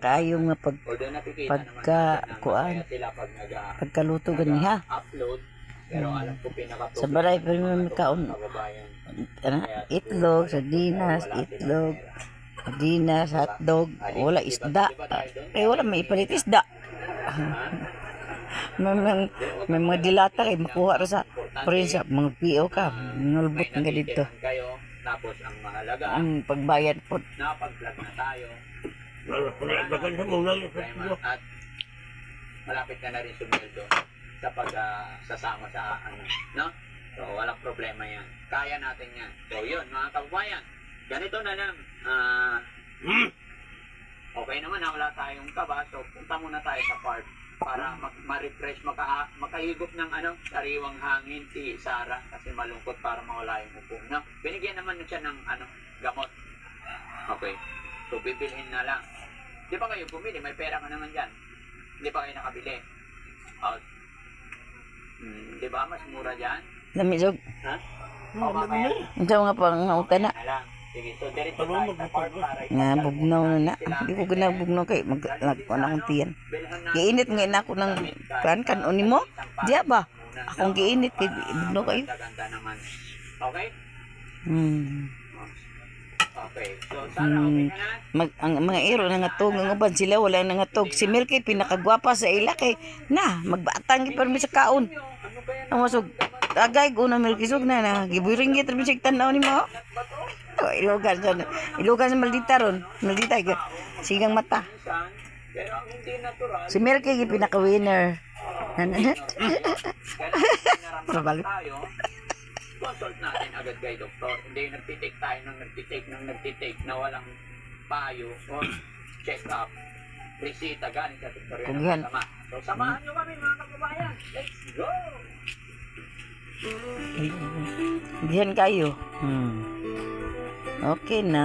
kaayo nga Although nakikita pagka naman kuan natin na masaya sila pag pagkaluto gani ha. upload. Pero alam ko pinakatulog Sa balay pa rin kaon kababayan. itlog, sardinas, hotdog, wala isda. Eh wala may ipalit isda. may mga dilata kay makuha ra sa prinsa mga PO ka, nulbot nga dito. Kayo, tapos ang mahalaga, Ang pagbayad po. napag-vlog na tayo. At malapit ka na rin sumildo sa pagsasama sa ano, no? So, walang problema yan. Kaya natin yan. So, yun, mga kababayan. Ganito na lang. Okay naman na wala tayong kaba. So, punta muna tayo sa park para ma-refresh, makahigop ng sariwang hangin si Sarah kasi malungkot para mawala yung upong. No? Binigyan naman siya ng gamot. Okay. So, bibilhin na lang. Di ba kayo bumili? May pera ka naman dyan. Di ba kayo nakabili? Di ba? Mas mura dyan. Namisog. Ha? O mamaya. Ito nga pang nauta na. Sige, so diretso tayo sa park para Nga bugnaw na. Hindi ko gina bugnaw kay magkuan akong tiyan. Giinit nga na ako ng kanon mo. Diya ba? Akong giinit kay bugnaw kayo. Okay? Okay. So, Sarah, okay ka na? Ang mga iro na ngatog ng uban sila wala na ngatog. Si Milky pinakagwapa sa ila kay na magbatang gi permi sa kaon. Ang masog agay ko na Milky sug na giburing gi permi sa tanaw nimo. Ilugan sa maldita ron. Maldita ka. Sigang mata. Pero ang hindi natural, Si Milky gi pinaka-winner. kailangan tayo, consult natin agad kay doktor. Hindi nagtitake tayo ng nagtitake na walang payo o check-up. Resita galing sa doktor yan ang masama. So, samahan nyo kami mga kababayan. Let's go! Diyan kayo. Okay na.